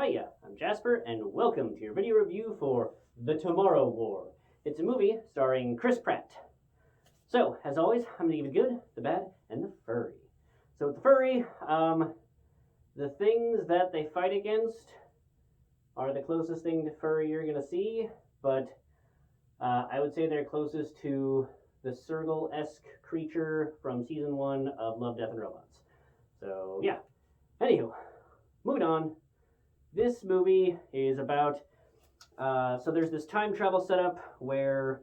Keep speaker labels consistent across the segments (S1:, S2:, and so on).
S1: Hiya, I'm Jasper, and welcome to your video review for The Tomorrow War. It's a movie starring Chris Pratt. So, as always, I'm going to give you the good, the bad, and the furry. So with the furry, the things that they fight against are the closest thing to furry you're going to see, but I would say they're closest to the Sergal-esque creature from Season 1 of Love, Death, and Robots. So, yeah. Anywho, moving on. This movie is about, so there's this time travel setup where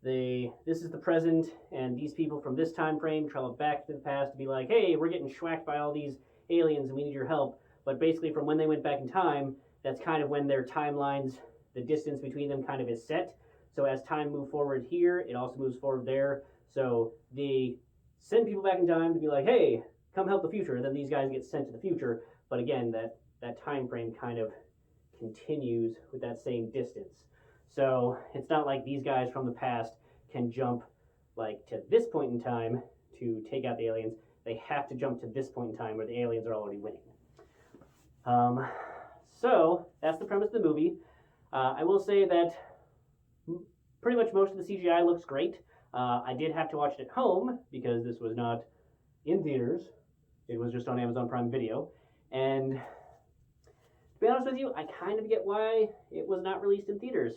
S1: this is the present, and these people from this time frame travel back to the past to be like, hey, we're getting schwacked by all these aliens and we need your help. But basically from when they went back in time, that's kind of when their timelines, the distance between them kind of is set. So as time moves forward here, it also moves forward there. So they send people back in time to be like, hey, come help the future. And then these guys get sent to the future. But again, that time frame kind of continues with that same distance. So it's not like these guys from the past can jump like to this point in time to take out the aliens. They have to jump to this point in time where the aliens are already winning. So that's the premise of the movie. I will say that pretty much most of the CGI looks great. I did have to watch it at home because this was not in theaters. It was just on Amazon Prime Video. And to be honest with you, I kind of get why it was not released in theaters.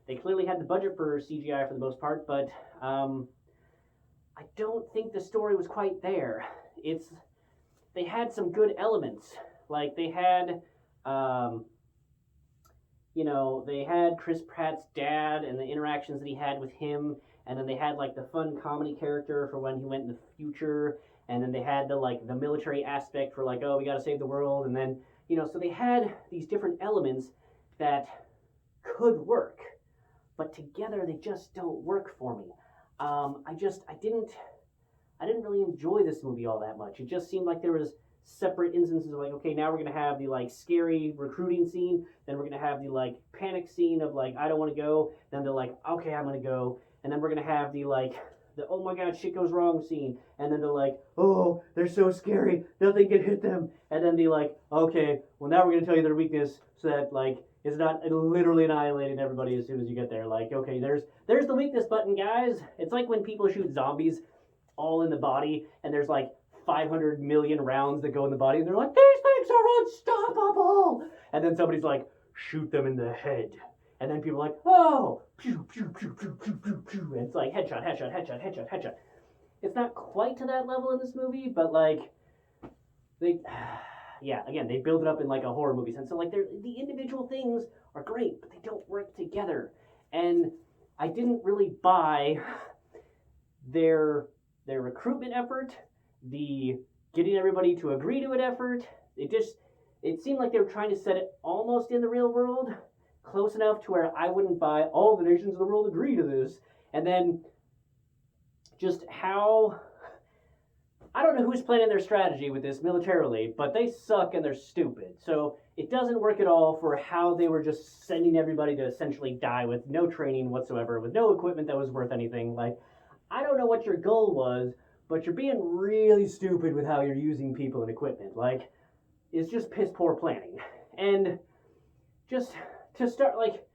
S1: They clearly had the budget for CGI for the most part, but I don't think the story was quite there. They had some good elements. Like they had, they had Chris Pratt's dad and the interactions that he had with him, and then they had like the fun comedy character for when he went in the future, and then they had the military aspect for like, oh, we gotta save the world, and then, so they had these different elements that could work, but together they just don't work for me. I didn't really enjoy this movie all that much. It just seemed like there was separate instances of like, okay, now we're gonna have the like scary recruiting scene, then we're gonna have the like panic scene of like, I don't want to go, then they're like, okay, I'm gonna go, and then we're gonna have the oh my god, shit goes wrong scene, and then they're like, oh, they're so scary, nothing can hit them, and then the like, okay, well now we're gonna tell you their weakness so that like it's not literally annihilating everybody as soon as you get there. Like, okay, there's the weakness button, guys. It's like when people shoot zombies all in the body, and there's like 500 million rounds that go in the body, and they're like, these things are unstoppable! And then somebody's like, shoot them in the head. And then people are like, oh, pew, pew, pew, pew, pew, pew, pew. And it's like, headshot, headshot, headshot, headshot, headshot. It's not quite to that level in this movie, but like, again, they build it up in like a horror movie sense. So like, the individual things are great, but they don't work together. And I didn't really buy their recruitment effort, the getting everybody to agree to an effort. It seemed like they were trying to set it almost in the real world, close enough to where I wouldn't buy all the nations of the world agree to this. And then just how, I don't know who's planning their strategy with this militarily, but they suck and they're stupid. So it doesn't work at all for how they were just sending everybody to essentially die with no training whatsoever, with no equipment that was worth anything. Like, I don't know what your goal was, but you're being really stupid with how you're using people and equipment. Like, it's just piss poor planning. And just to start, like,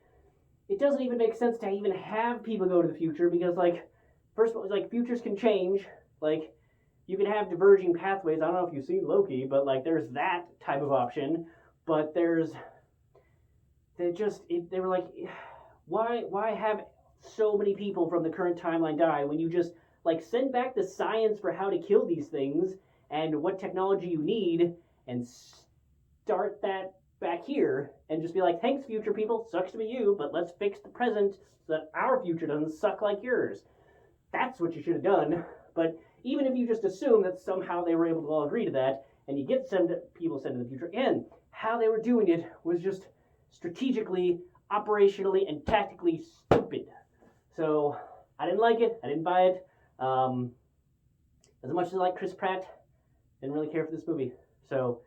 S1: it doesn't even make sense to even have people go to the future because, like, first of all, like, futures can change. Like, you can have diverging pathways. I don't know if you've seen Loki, but, like, there's that type of option. But they were like, why have so many people from the current timeline die when you just like send back the science for how to kill these things and what technology you need and start that back here and just be like, thanks future people, sucks to be you, but let's fix the present so that our future doesn't suck like yours. That's what you should have done. But even if you just assume that somehow they were able to all agree to that and you get people sent to the future, again, how they were doing it was just strategically, operationally, and tactically stupid. So I didn't like it. I didn't buy it. As much as I like Chris Pratt, didn't really care for this movie. So,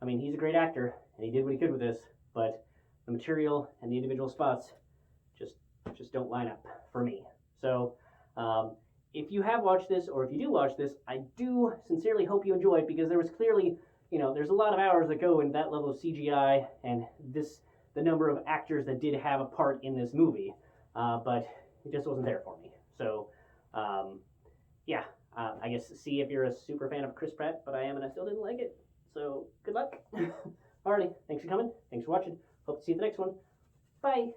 S1: I mean, he's a great actor, and he did what he could with this, but the material and the individual spots just don't line up for me. So, if you have watched this, or if you do watch this, I do sincerely hope you enjoy it, because there was clearly you know, there's a lot of hours that go in that level of CGI, and the number of actors that did have a part in this movie, but it just wasn't there for me. So, yeah, I guess see if you're a super fan of Chris Pratt, but I am, and I still didn't like it. So good luck. Alrighty, thanks for coming. Thanks for watching. Hope to see you at the next one. Bye.